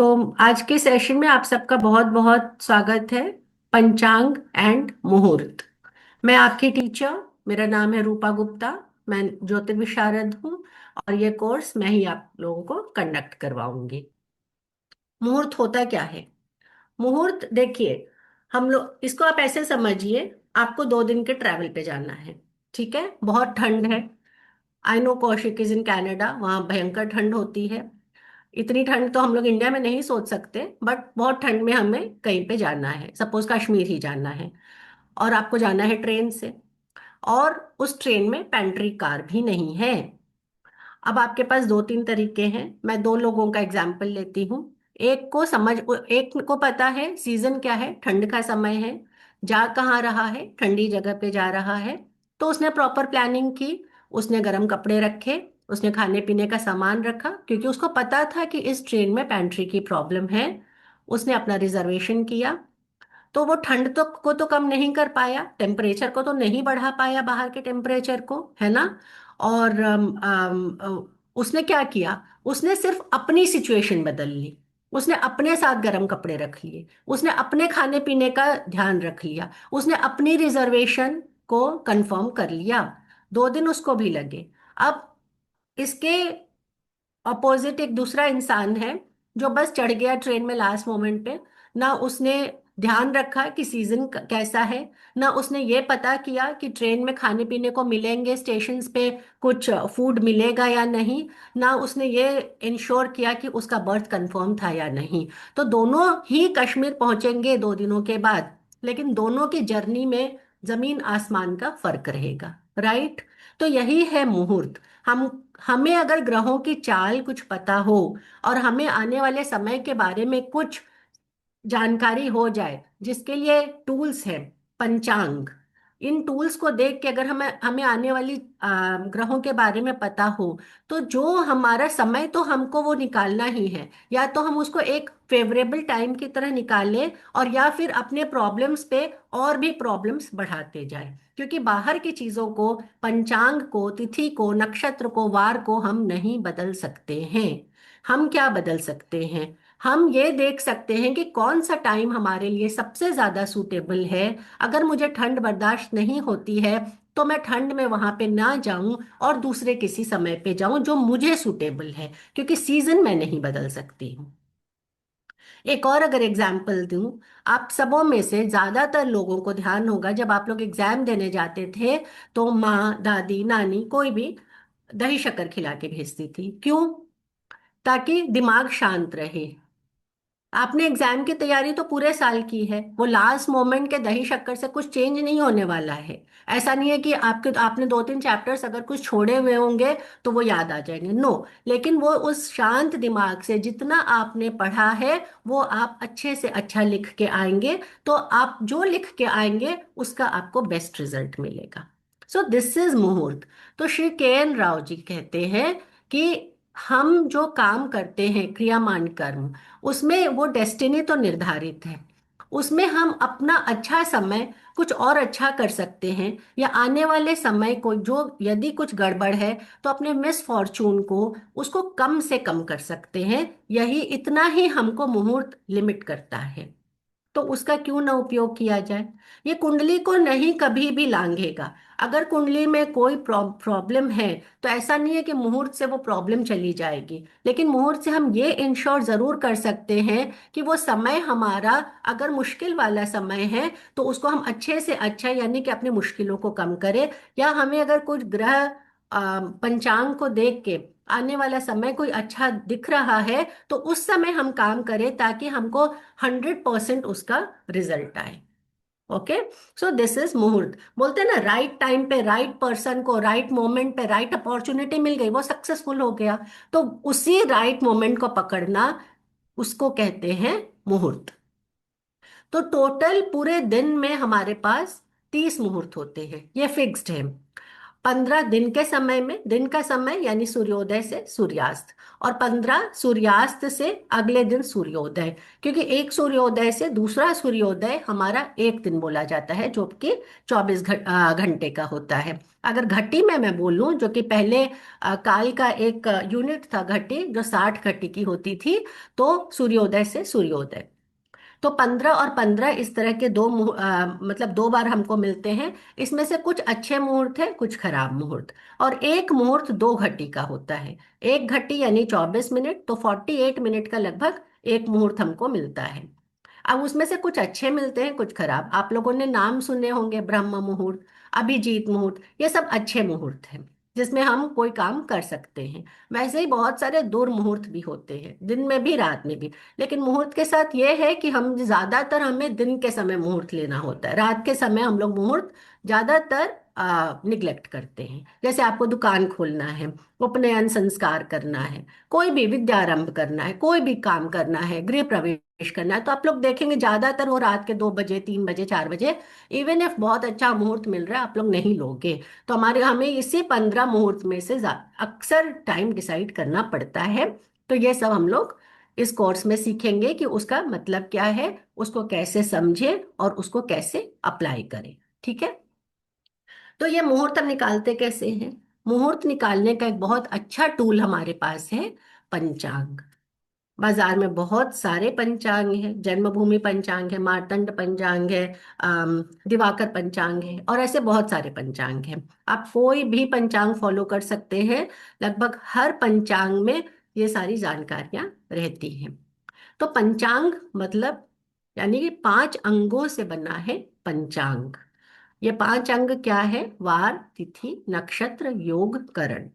तो आज के सेशन में आप सबका बहुत बहुत स्वागत है। पंचांग एंड मुहूर्त। मैं आपकी टीचर, मेरा नाम है रूपा गुप्ता। मैं ज्योतिष विशारद हूँ और ये कोर्स मैं ही आप लोगों को कंडक्ट करवाऊंगी। मुहूर्त होता क्या है? मुहूर्त देखिए, हम लोग इसको आप ऐसे समझिए, आपको 2 दिन के ट्रैवल पे जाना है। ठीक है, बहुत ठंड है। I know Kaushik is in Canada, वहाँ भयंकर ठंड होती है। इतनी ठंड तो हम लोग इंडिया में नहीं सोच सकते, बट बहुत ठंड में हमें कहीं पे जाना है, सपोज कश्मीर ही जाना है। और आपको जाना है ट्रेन से, और उस ट्रेन में पेंट्री कार भी नहीं है। अब आपके पास 2-3 तरीके हैं। मैं 2 लोगों का एग्जाम्पल लेती हूँ। एक को पता है सीजन क्या है, ठंड का समय है, जा कहाँ रहा है, ठंडी जगह पे जा रहा है। तो उसने प्रॉपर प्लानिंग की, उसने गर्म कपड़े रखे, उसने खाने पीने का सामान रखा, क्योंकि उसको पता था कि इस ट्रेन में पेंट्री की प्रॉब्लम है। उसने अपना रिजर्वेशन किया। तो वो ठंड को तो कम नहीं कर पाया, टेम्परेचर को तो नहीं बढ़ा पाया, बाहर के टेम्परेचर को, है ना। और उसने क्या किया? उसने सिर्फ अपनी सिचुएशन बदल ली। उसने अपने साथ गर्म कपड़े रख लिए, उसने अपने खाने पीने का ध्यान रख लिया, उसने अपनी रिजर्वेशन को कंफर्म कर लिया। 2 दिन उसको भी लगे। अब इसके अपोजिट एक दूसरा इंसान है, जो बस चढ़ गया ट्रेन में लास्ट मोमेंट पे। ना उसने ध्यान रखा कि सीजन कैसा है, ना उसने ये पता किया कि ट्रेन में खाने पीने को मिलेंगे, स्टेशंस पे कुछ फूड मिलेगा या नहीं, ना उसने ये इंश्योर किया कि उसका बर्थ कंफर्म था या नहीं। तो दोनों ही कश्मीर पहुंचेंगे 2 दिनों के बाद, लेकिन दोनों की जर्नी में जमीन आसमान का फर्क रहेगा, राइट। तो यही है मुहूर्त। हम हमें अगर ग्रहों की चाल कुछ पता हो, और हमें आने वाले समय के बारे में कुछ जानकारी हो जाए, जिसके लिए टूल्स हैं, पंचांग। इन टूल्स को देख के अगर हमें हमें आने वाली ग्रहों के बारे में पता हो, तो जो हमारा समय तो हमको वो निकालना ही है। या तो हम उसको एक फेवरेबल टाइम की तरह निकालें, और या फिर अपने प्रॉब्लम्स पे और भी प्रॉब्लम्स बढ़ाते जाए, क्योंकि बाहर की चीजों को, पंचांग को, तिथि को, नक्षत्र को, वार को हम नहीं बदल सकते हैं। हम क्या बदल सकते हैं? हम ये देख सकते हैं कि कौन सा टाइम हमारे लिए सबसे ज्यादा सूटेबल है। अगर मुझे ठंड बर्दाश्त नहीं होती है, तो मैं ठंड में वहां पे ना जाऊं और दूसरे किसी समय पे जाऊं जो मुझे सूटेबल है, क्योंकि सीजन मैं नहीं बदल सकती हूँ। एक और अगर एग्जाम्पल दूं, आप सबों में से ज्यादातर लोगों को ध्यान होगा, जब आप लोग एग्जाम देने जाते थे, तो माँ, दादी, नानी, कोई भी दही शक्कर खिला के भेजती थी। क्यों? ताकि दिमाग शांत रहे। आपने एग्जाम की तैयारी तो पूरे साल की है, वो लास्ट मोमेंट के दही शक्कर से कुछ चेंज नहीं होने वाला है। ऐसा नहीं है कि आपने 2-3 चैप्टर्स अगर कुछ छोड़े हुए होंगे तो वो याद आ जाएंगे, नो। लेकिन वो उस शांत दिमाग से जितना आपने पढ़ा है, वो आप अच्छे से अच्छा लिख के आएंगे। तो आप जो लिख के आएंगे उसका आपको बेस्ट रिजल्ट मिलेगा। सो दिस इज मुहूर्त। तो श्री KN राव जी कहते हैं कि हम जो काम करते हैं, क्रियामान कर्म, उसमें वो डेस्टिनी तो निर्धारित है। उसमें हम अपना अच्छा समय कुछ और अच्छा कर सकते हैं, या आने वाले समय को जो यदि कुछ गड़बड़ है, तो अपने मिस फॉर्चून को उसको कम से कम कर सकते हैं। यही इतना ही हमको मुहूर्त लिमिट करता है। तो उसका क्यों ना उपयोग किया जाए? ये कुंडली को नहीं कभी भी लांघेगा। अगर कुंडली में कोई प्रॉब्लम है, तो ऐसा नहीं है कि मुहूर्त से वो प्रॉब्लम चली जाएगी, लेकिन मुहूर्त से हम ये इंश्योर जरूर कर सकते हैं कि वो समय हमारा, अगर मुश्किल वाला समय है, तो उसको हम अच्छे से अच्छा, यानी कि अपनी मुश्किलों को कम करें। या हमें अगर कुछ ग्रह पंचांग को देख के आने वाला समय कोई अच्छा दिख रहा है, तो उस समय हम काम करें, ताकि हमको 100% उसका रिजल्ट आए। ओके। सो दिस इज मुहूर्त। बोलते हैं ना, राइट टाइम पे राइट पर्सन को राइट मोमेंट पे राइट अपॉर्चुनिटी मिल गई, वो सक्सेसफुल हो गया। तो उसी राइट मोमेंट को पकड़ना, उसको कहते हैं मुहूर्त। तो टोटल पूरे दिन में हमारे पास 30 मुहूर्त होते हैं, ये फिक्स्ड है। 15 दिन के समय में, दिन का समय यानी सूर्योदय से सूर्यास्त, और 15 सूर्यास्त से अगले दिन सूर्योदय। क्योंकि एक सूर्योदय से दूसरा सूर्योदय हमारा एक दिन बोला जाता है, जो कि 24 घंटे का होता है। अगर घटी में मैं बोलूं, जो कि पहले काल का एक यूनिट था घटी, जो 60 घटी की होती थी, तो सूर्योदय से सूर्योदय। तो 15 और 15 इस तरह के मतलब 2 बार हमको मिलते हैं। इसमें से कुछ अच्छे मुहूर्त हैं, कुछ खराब मुहूर्त। और एक मुहूर्त 2 घटी का होता है। एक घटी यानी 24 मिनट, तो 48 मिनट का लगभग एक मुहूर्त हमको मिलता है। अब उसमें से कुछ अच्छे मिलते हैं, कुछ खराब। आप लोगों ने नाम सुने होंगे, ब्रह्म मुहूर्त, अभिजीत मुहूर्त, ये सब अच्छे मुहूर्त हैं जिसमें हम कोई काम कर सकते हैं। वैसे ही बहुत सारे दुर्मुहूर्त भी होते हैं, दिन में भी रात में भी। लेकिन मुहूर्त के साथ ये है कि हम ज्यादातर, हमें दिन के समय मुहूर्त लेना होता है। रात के समय हम लोग मुहूर्त ज्यादातर निग्लेक्ट करते हैं। जैसे आपको दुकान खोलना है, उपनयन संस्कार करना है, कोई भी विद्यारंभ करना है, कोई भी काम करना है, गृह प्रवेश करना है, तो आप लोग देखेंगे ज्यादातर वो रात के 2 बजे, 3 बजे, 4 बजे। इवन इफ बहुत अच्छा मुहूर्त मिल रहा है, आप लोग नहीं लोगे। तो हमें इसी 15 मुहूर्त में से अक्सर टाइम डिसाइड करना पड़ता है। तो ये सब हम लोग इस कोर्स में सीखेंगे कि उसका मतलब क्या है, उसको कैसे समझे और उसको कैसे अप्लाई करें। ठीक है। तो ये मुहूर्त हम निकालते कैसे हैं? मुहूर्त निकालने का एक बहुत अच्छा टूल हमारे पास है, पंचांग। बाजार में बहुत सारे पंचांग हैं। जन्मभूमि पंचांग है, मार्तंड पंचांग है, दिवाकर पंचांग है, और ऐसे बहुत सारे पंचांग हैं। आप कोई भी पंचांग फॉलो कर सकते हैं। लगभग हर पंचांग में ये सारी जानकारियां रहती हैं। तो पंचांग मतलब, यानी कि 5 अंगों से बना है पंचांग। ये 5 अंग क्या है? वार, तिथि, नक्षत्र, योग, करण।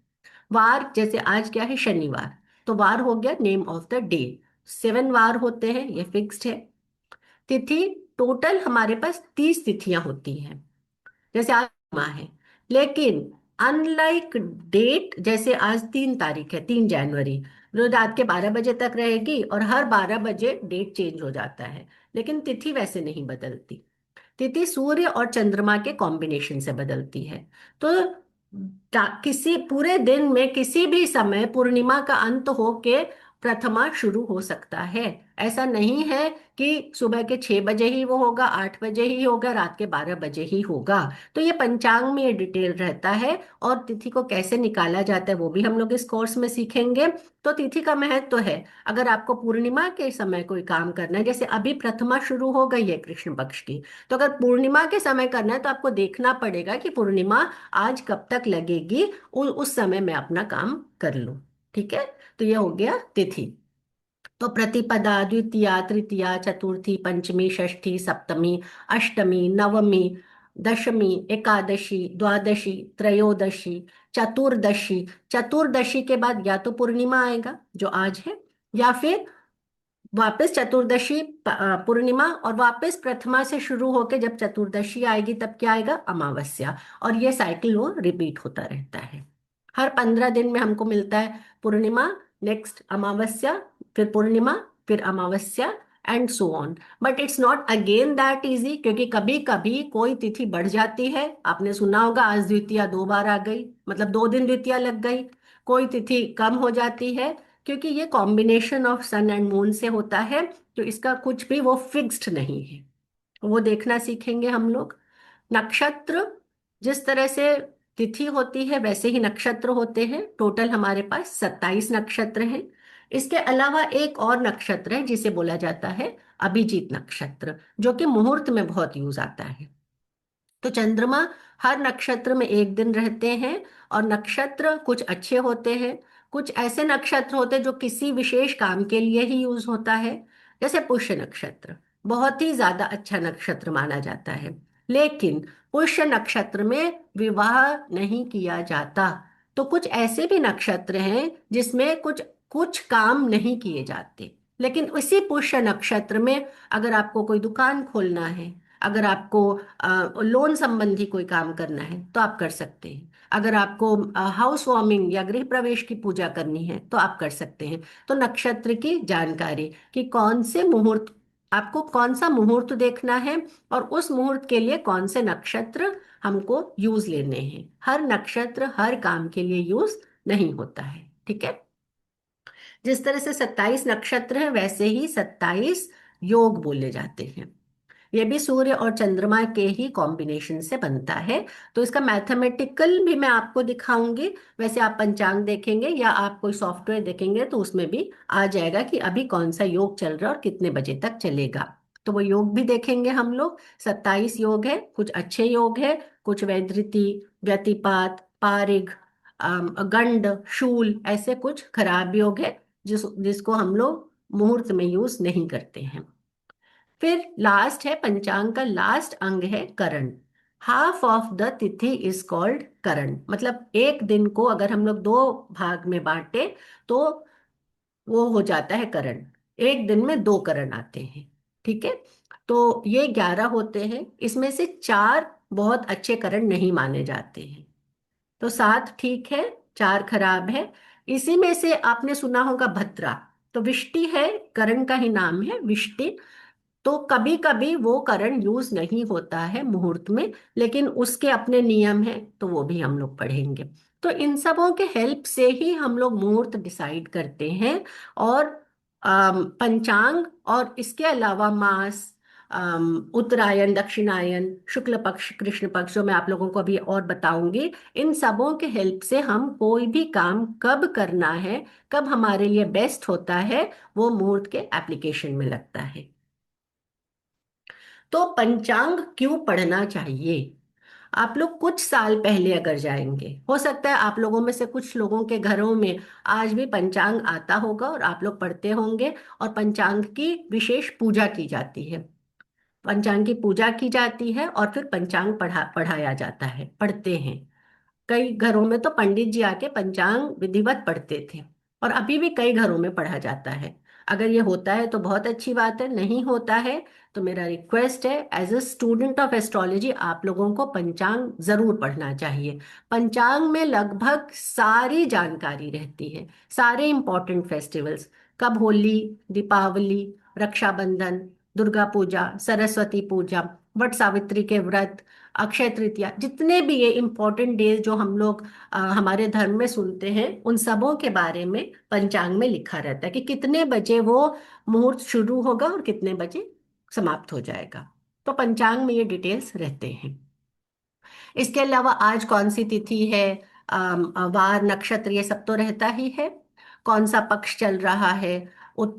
वार, जैसे आज क्या है? शनिवार। तो वार हो गया नेम ऑफ द डे। 7 वार होते हैं, ये फिक्स्ड है। तिथि, टोटल हमारे पास 30 तिथियां होती हैं। जैसे आज माह है, लेकिन अनलाइक डेट, जैसे आज 3 तारीख है, 3 जनवरी, जो रात के 12 बजे तक रहेगी, और हर 12 बजे डेट चेंज हो जाता है। लेकिन तिथि वैसे नहीं बदलती। तिथि सूर्य और चंद्रमा के कॉम्बिनेशन से बदलती है। तो किसी पूरे दिन में किसी भी समय पूर्णिमा का अंत होके प्रथमा शुरू हो सकता है। ऐसा नहीं है कि सुबह के 6 बजे ही वो होगा, 8 बजे ही होगा, रात के 12 बजे ही होगा। तो ये पंचांग में ये डिटेल रहता है। और तिथि को कैसे निकाला जाता है वो भी हम लोग इस कोर्स में सीखेंगे। तो तिथि का महत्व तो है। अगर आपको पूर्णिमा के समय कोई काम करना है, जैसे अभी प्रथमा शुरू हो गई है कृष्ण पक्ष की, तो अगर पूर्णिमा के समय करना है तो आपको देखना पड़ेगा कि पूर्णिमा आज कब तक लगेगी, उस समय मैं अपना काम कर लूं। ठीक है। तो ये हो गया तिथि। तो प्रतिपदा, द्वितीया, तृतीया, चतुर्थी, पंचमी, षष्ठी, सप्तमी, अष्टमी, नवमी, दशमी, एकादशी, द्वादशी, त्रयोदशी, चतुर्दशी। चतुर्दशी के बाद या तो पूर्णिमा आएगा जो आज है, या फिर वापस चतुर्दशी, पूर्णिमा, और वापस प्रथमा से शुरू होके जब चतुर्दशी आएगी तब क्या आएगा? अमावस्या। और ये साइकिल वो रिपीट होता रहता है। हर 15 दिन में हमको मिलता है पूर्णिमा, नेक्स्ट अमावस्या, फिर पूर्णिमा, फिर अमावस्या, and so on. But it's not again that easy, क्योंकि कभी कभी कोई तिथि बढ़ जाती है। आपने सुना होगा आज द्वितीया 2 बार आ गई, मतलब 2 दिन द्वितीया लग गई। कोई तिथि कम हो जाती है, क्योंकि ये combination of sun and moon से होता है। तो इसका कुछ भी वो फिक्स्ड नहीं है। वो देखना सीखेंगे हम लोग। नक्षत्र, जिस तरह से तिथि होती है वैसे ही नक्षत्र होते हैं। टोटल हमारे पास 27 नक्षत्र हैं। इसके अलावा एक और नक्षत्र है जिसे बोला जाता है अभिजीत नक्षत्र, जो कि मुहूर्त में बहुत यूज आता है। तो चंद्रमा हर नक्षत्र में एक दिन रहते हैं। और नक्षत्र कुछ अच्छे होते हैं, कुछ ऐसे नक्षत्र होते हैं जो किसी विशेष काम के लिए ही यूज होता है। जैसे पुष्य नक्षत्र बहुत ही ज्यादा अच्छा नक्षत्र माना जाता है, लेकिन पुष्य नक्षत्र में विवाह नहीं किया जाता। तो कुछ ऐसे भी नक्षत्र हैं जिसमें कुछ कुछ काम नहीं किए जाते। लेकिन उसी पुष्य नक्षत्र में अगर आपको कोई दुकान खोलना है, अगर आपको लोन संबंधी कोई काम करना है तो आप कर सकते हैं। अगर आपको हाउस वार्मिंग या गृह प्रवेश की पूजा करनी है तो आप कर सकते हैं। तो नक्षत्र की जानकारी कि कौन से मुहूर्त आपको कौन सा मुहूर्त देखना है और उस मुहूर्त के लिए कौन से नक्षत्र हमको यूज लेने हैं। हर नक्षत्र हर काम के लिए यूज नहीं होता है, ठीक है। जिस तरह से 27 नक्षत्र है वैसे ही 27 योग बोले जाते हैं। ये भी सूर्य और चंद्रमा के ही कॉम्बिनेशन से बनता है। तो इसका मैथमेटिकल भी मैं आपको दिखाऊंगी। वैसे आप पंचांग देखेंगे या आप कोई सॉफ्टवेयर देखेंगे तो उसमें भी आ जाएगा कि अभी कौन सा योग चल रहा है और कितने बजे तक चलेगा। तो वो योग भी देखेंगे हम लोग। 27 योग है, कुछ अच्छे योग है, कुछ वैधृति, व्यतिपात, पारिग, गंड, शूल, ऐसे खराब योग है जिसको हम लोग मुहूर्त में यूज नहीं करते हैं। फिर लास्ट है, पंचांग का लास्ट अंग है करण। हाफ ऑफ द तिथि इज कॉल्ड करण। मतलब एक दिन को अगर हम लोग दो भाग में बांटे तो वो हो जाता है करण। एक दिन में दो करण आते हैं, ठीक है। तो ये 11 होते हैं, इसमें से चार बहुत अच्छे करण नहीं माने जाते हैं। तो सात ठीक है, चार खराब है। इसी में से आपने सुना होगा भद्रा। तो विष्टि है, करण का ही नाम है विष्टि। तो कभी कभी वो करण यूज नहीं होता है मुहूर्त में, लेकिन उसके अपने नियम हैं, तो वो भी हम लोग पढ़ेंगे। तो इन सबों के हेल्प से ही हम लोग मुहूर्त डिसाइड करते हैं। और पंचांग और इसके अलावा मास, उत्तरायण, दक्षिणायन, शुक्ल पक्ष, कृष्ण पक्ष, जो मैं आप लोगों को अभी और बताऊंगी, इन सबों के हेल्प से हम कोई भी काम कब करना है, कब हमारे लिए बेस्ट होता है, वो मुहूर्त के एप्लीकेशन में लगता है। तो पंचांग क्यों पढ़ना चाहिए? आप लोग कुछ साल पहले अगर जाएंगे, हो सकता है आप लोगों में से कुछ लोगों के घरों में आज भी पंचांग आता होगा और आप लोग पढ़ते होंगे। और पंचांग की विशेष पूजा की जाती है। पंचांग की पूजा की जाती है और फिर पंचांग पढ़ाया जाता है, पढ़ते हैं। कई घरों में तो पंडित जी आके पंचांग विधिवत पढ़ते थे, और अभी भी कई घरों में पढ़ा जाता है। अगर ये होता है तो बहुत अच्छी बात है, नहीं होता है तो मेरा रिक्वेस्ट है, as a student of astrology आप लोगों को पंचांग जरूर पढ़ना चाहिए। पंचांग में लगभग सारी जानकारी रहती है, सारे इंपॉर्टेंट फेस्टिवल्स, कब होली, दीपावली, रक्षाबंधन, दुर्गा पूजा, सरस्वती पूजा, वट सावित्री के व्रत, अक्षय तृतीया, जितने भी ये इंपॉर्टेंट डेज जो हम लोग हमारे धर्म में सुनते हैं, उन सबों के बारे में पंचांग में लिखा रहता है कि कितने बजे वो मुहूर्त शुरू होगा और कितने बजे समाप्त हो जाएगा। तो पंचांग में ये डिटेल्स रहते हैं। इसके अलावा आज कौन सी तिथि है, वार, नक्षत्र, ये सब तो रहता ही है। कौन सा पक्ष चल रहा है,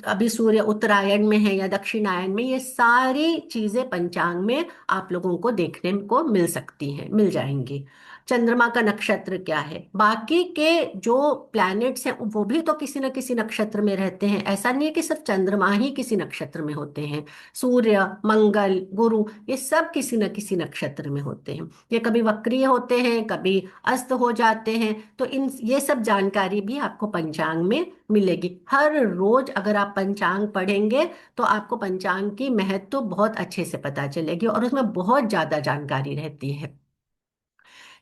अभी सूर्य उत्तरायण में है या दक्षिणायन में, ये सारी चीजें पंचांग में आप लोगों को देखने को मिल सकती हैं, मिल जाएंगी। चंद्रमा का नक्षत्र क्या है, बाकी के जो प्लैनेट्स हैं वो भी तो किसी न किसी नक्षत्र में रहते हैं। ऐसा नहीं है कि सिर्फ चंद्रमा ही किसी नक्षत्र में होते हैं। सूर्य, मंगल, गुरु, ये सब किसी न किसी नक्षत्र में होते हैं। ये कभी वक्रीय होते हैं, कभी अस्त हो जाते हैं। तो इन ये सब जानकारी भी आपको पंचांग में मिलेगी। हर रोज अगर आप पंचांग पढ़ेंगे तो आपको पंचांग की महत्व बहुत अच्छे से पता चलेगी, और उसमें बहुत ज्यादा जानकारी रहती है।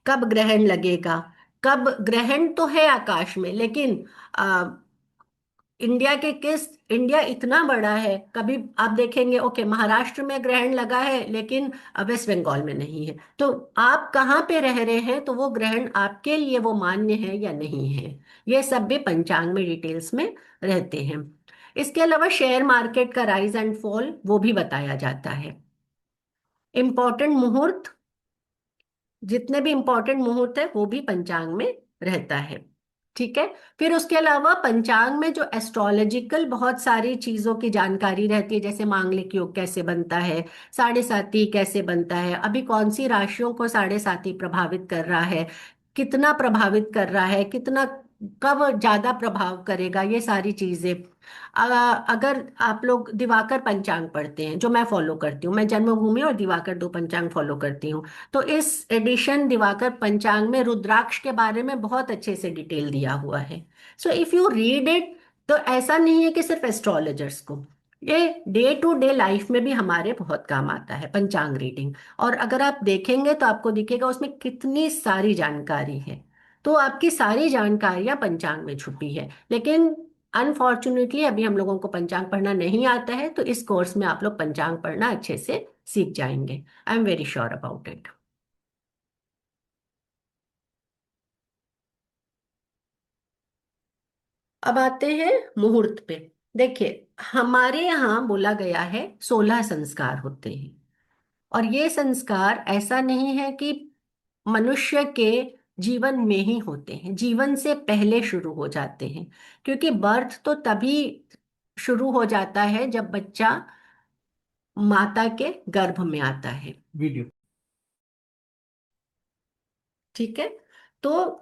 कब ग्रहण लगेगा, कब ग्रहण तो है आकाश में, लेकिन इंडिया के किस इंडिया इतना बड़ा है, कभी आप देखेंगे ओके महाराष्ट्र में ग्रहण लगा है लेकिन वेस्ट बंगाल में नहीं है। तो आप कहाँ पे रह रहे हैं, तो वो ग्रहण आपके लिए वो मान्य है या नहीं है, ये सब भी पंचांग में डिटेल्स में रहते हैं। इसके अलावा शेयर मार्केट का राइज एंड फॉल वो भी बताया जाता है। इंपॉर्टेंट मुहूर्त, जितने भी इंपॉर्टेंट मुहूर्त है वो भी पंचांग में रहता है, ठीक है। फिर उसके अलावा पंचांग में जो एस्ट्रोलॉजिकल बहुत सारी चीजों की जानकारी रहती है, जैसे मांगलिक योग कैसे बनता है, साढ़े साती कैसे बनता है, अभी कौन सी राशियों को साढ़े साती प्रभावित कर रहा है, कितना प्रभावित कर रहा है, कितना, कब ज्यादा प्रभाव करेगा, ये सारी चीजें। अगर आप लोग दिवाकर पंचांग पढ़ते हैं, जो मैं फॉलो करती हूँ, मैं जन्मभूमि और दिवाकर दो पंचांग फॉलो करती हूँ। तो इस एडिशन दिवाकर पंचांग में रुद्राक्ष के बारे में बहुत अच्छे से डिटेल दिया हुआ है। So if you read it, तो ऐसा नहीं है कि सिर्फ एस्ट्रोलॉजर्स को, ये डे टू डे लाइफ में भी हमारे बहुत काम आता है पंचांग रीडिंग। और अगर आप देखेंगे तो आपको दिखेगा उसमें कितनी सारी जानकारी है। तो आपकी सारी जानकारियां पंचांग में छुपी है। लेकिन अनफॉर्चुनेटली अभी हम लोगों को पंचांग पढ़ना नहीं आता है, तो इस कोर्स में आप लोग पंचांग पढ़ना अच्छे से सीख जाएंगे। I am very sure about it. अब आते हैं मुहूर्त पे। देखिए, हमारे यहाँ बोला गया है 16 संस्कार होते हैं। और ये संस्कार ऐसा नहीं है कि मनुष्य के जीवन में ही होते हैं, जीवन से पहले शुरू हो जाते हैं। क्योंकि बर्थ तो तभी शुरू हो जाता है जब बच्चा माता के गर्भ में आता है। वीडियो। ठीक है। तो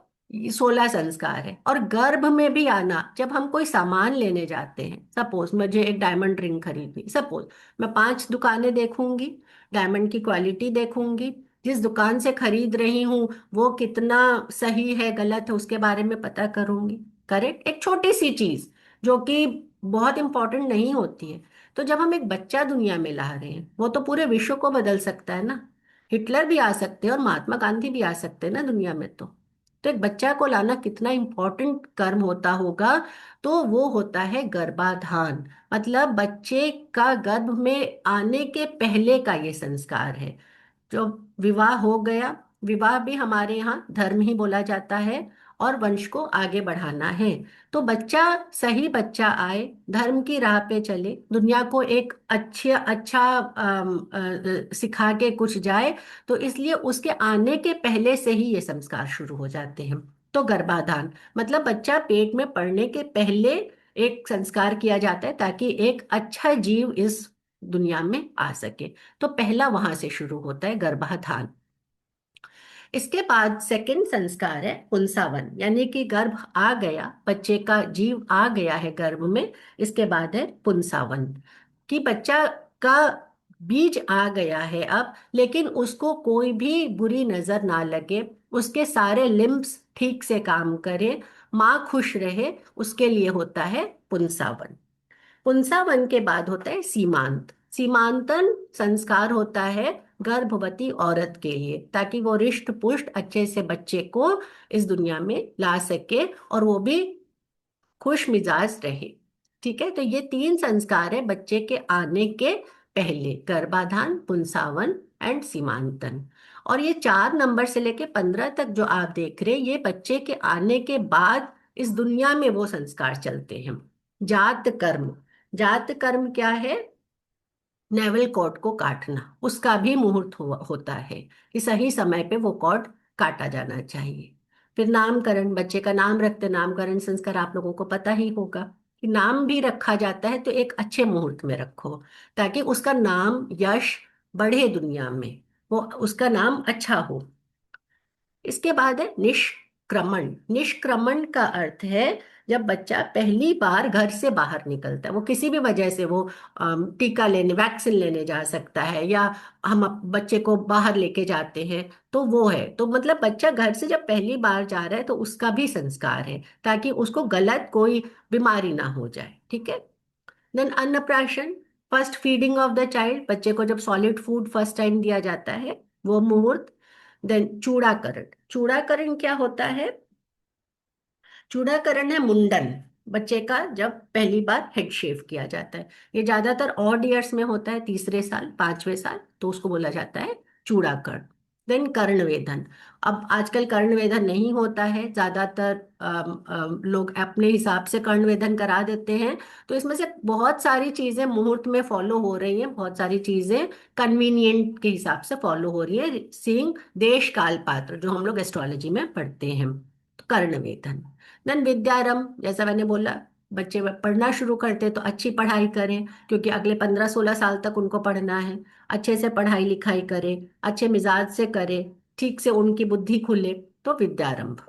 16 संस्कार है। और गर्भ में भी आना, जब हम कोई सामान लेने जाते हैं, सपोज मुझे एक डायमंड रिंग खरीदनी, सपोज मैं 5 दुकानें देखूंगी, डायमंड की क्वालिटी देखूंगी, जिस दुकान से खरीद रही हूँ वो कितना सही है गलत है उसके बारे में पता करूंगी। करेक्ट। एक छोटी सी चीज जो कि बहुत इंपॉर्टेंट नहीं होती है। तो जब हम एक बच्चा दुनिया में ला रहे हैं, वो तो पूरे विश्व को बदल सकता है ना। हिटलर भी आ सकते हैं और महात्मा गांधी भी आ सकते हैं ना दुनिया में। तो एक बच्चा को लाना कितना इम्पोर्टेंट कर्म होता होगा। तो वो होता है गर्भाधान। मतलब बच्चे का गर्भ में आने के पहले का ये संस्कार है। जो विवाह हो गया, विवाह भी हमारे यहाँ धर्म ही बोला जाता है, और वंश को आगे बढ़ाना है। तो बच्चा, सही बच्चा आए, धर्म की राह पे चले, दुनिया को एक अच्छा अच्छा सिखा के कुछ जाए। तो इसलिए उसके आने के पहले से ही ये संस्कार शुरू हो जाते हैं। तो गर्भाधान मतलब बच्चा पेट में पड़ने के पहले एक संस्कार किया जाता है, ताकि एक अच्छा जीव इस दुनिया में आ सके। तो पहला वहां से शुरू होता है, गर्भाधान। इसके बाद सेकंड संस्कार है पुंसावन, यानी कि गर्भ आ गया, बच्चे का जीव आ गया है गर्भ में। इसके बाद है पुंसावन, कि बच्चा का बीज आ गया है अब, लेकिन उसको कोई भी बुरी नजर ना लगे, उसके सारे लिम्ब्स ठीक से काम करें, माँ खुश रहे, उसके लिए होता है पुंसावन। पुंसावन के बाद होता है सीमांत। सीमांतन संस्कार होता है गर्भवती औरत के लिए, ताकि वो रिष्ट पुष्ट अच्छे से बच्चे को इस दुनिया में ला सके, और वो भी खुश मिजाज रहे। ठीक है। तो ये 3 संस्कार है बच्चे के आने के पहले, गर्भाधान, पुंसावन एंड सीमांतन। और ये 4 नंबर से लेके 15 तक जो आप देख रहे हैं, ये बच्चे के आने के बाद इस दुनिया में वो संस्कार चलते हैं। जात कर्म। जात कर्म क्या है? नेवल कॉर्ड को काटना, उसका भी मुहूर्त होता है कि सही समय पे वो कॉर्ड काटा जाना चाहिए। फिर नामकरण, बच्चे का नाम रखते, नामकरण संस्कार आप लोगों को पता ही होगा कि नाम भी रखा जाता है तो एक अच्छे मुहूर्त में रखो, ताकि उसका नाम यश बढ़े दुनिया में, वो उसका नाम अच्छा हो। इसके बाद है निष्क्रमण। निष्क्रमण का अर्थ है जब बच्चा पहली बार घर से बाहर निकलता है, वो किसी भी वजह से, वो टीका लेने, वैक्सीन लेने जा सकता है, या हम बच्चे को बाहर लेके जाते हैं, तो वो है। तो मतलब बच्चा घर से जब पहली बार जा रहा है तो उसका भी संस्कार है, ताकि उसको गलत कोई बीमारी ना हो जाए। ठीक है। Then annaprashan, first feeding of the child, बच्चे को जब सॉलिड फूड फर्स्ट टाइम दिया जाता है, वो मुहूर्त। देन चूड़ाकरण। चूड़ाकरण क्या होता है? चूड़ाकरण है मुंडन, बच्चे का जब पहली बार हेड शेव किया जाता है। ये ज्यादातर ऑड ईयर्स में होता है, तीसरे साल, 5वें साल, तो उसको बोला जाता है चूड़ाकरण। देन कर्णवेधन। अब आजकल कर्णवेधन नहीं होता है, ज्यादातर लोग अपने हिसाब से कर्णवेधन करा देते हैं। तो इसमें से बहुत सारी चीजें मुहूर्त में फॉलो हो रही हैं, बहुत सारी चीजें कन्वीनियंट के हिसाब से फॉलो हो रही है, सीइंग देश काल पात्र, जो हम लोग एस्ट्रोलॉजी में पढ़ते हैं। तो कर्णवेधन। देन विद्यारंभ, जैसा मैंने बोला, बच्चे पढ़ना शुरू करते हैं तो अच्छी पढ़ाई करें, क्योंकि अगले 15-16 साल तक उनको पढ़ना है। अच्छे से पढ़ाई लिखाई करें, अच्छे मिजाज से करें, ठीक से उनकी बुद्धि खुले। तो विद्यारंभ।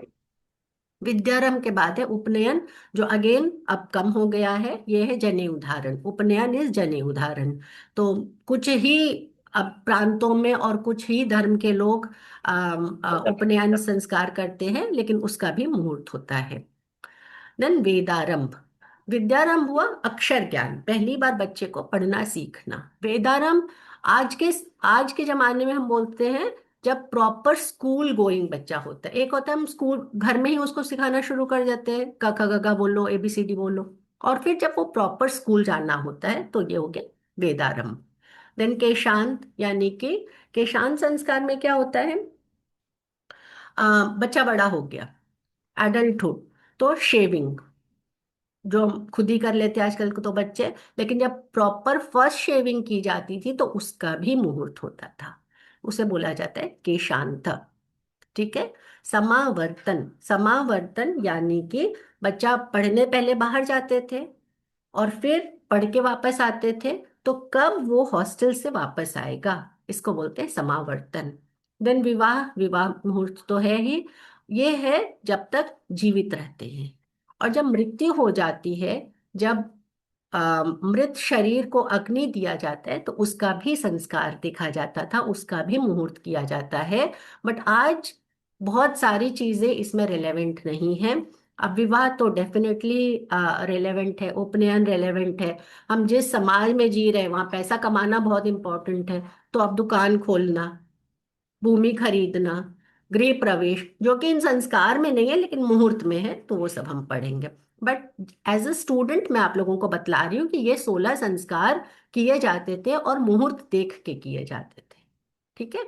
विद्यारंभ के बाद है उपनयन, जो अगेन अब कम हो गया है, ये है जनेऊ धारण। उपनयन इज जनेऊ धारण। तो कुछ ही अब प्रांतों में और कुछ ही धर्म के लोग उपनयन संस्कार करते हैं, लेकिन उसका भी मुहूर्त होता है। देन वेदारंभ। विद्यारंभ हुआ अक्षर ज्ञान, पहली बार बच्चे को पढ़ना सीखना। वेदारंभ आज के आज के जमाने में हम बोलते हैं जब प्रॉपर स्कूल गोइंग बच्चा होता है। एक होता है हम स्कूल घर में ही उसको सिखाना शुरू कर देते हैं, क ख ग घ बोलो, ABCD बोलो। और फिर जब वो प्रॉपर स्कूल जाना होता है तो ये हो गया वेदारंभ। देन केशांत यानी कि केशांत संस्कार में क्या होता है, बच्चा बड़ा हो गया, एडल्टहुड, तो शेविंग जो हम खुद ही कर लेते हैं आजकल को तो बच्चे, लेकिन जब प्रॉपर फर्स्ट शेविंग की जाती थी तो उसका भी मुहूर्त होता था, उसे बोला जाता है केशांत। ठीक है। समावर्तन, समावर्तन यानी कि बच्चा पढ़ने पहले बाहर जाते थे और फिर पढ़ के वापस आते थे, तो कब वो हॉस्टल से वापस आएगा, इसको बोलते हैं समावर्तन। देन विवाह, विवाह मुहूर्त तो है ही, ये है जब तक जीवित रहते हैं। और जब मृत्यु हो जाती है, जब मृत शरीर को अग्नि दिया जाता है तो उसका भी संस्कार देखा जाता था, उसका भी मुहूर्त किया जाता है। बट आज बहुत सारी चीजें इसमें रिलेवेंट नहीं है। अब विवाह तो डेफिनेटली रिलेवेंट है, उपनयन रिलेवेंट है। हम जिस समाज में जी रहे हैं वहाँ पैसा कमाना बहुत इंपॉर्टेंट है, तो अब दुकान खोलना, भूमि खरीदना, गृह प्रवेश, जो कि इन संस्कार में नहीं है लेकिन मुहूर्त में है, तो वो सब हम पढ़ेंगे। बट एज अ स्टूडेंट मैं आप लोगों को बतला रही हूँ कि ये 16 संस्कार किए जाते थे और मुहूर्त देख के किए जाते थे। ठीक है।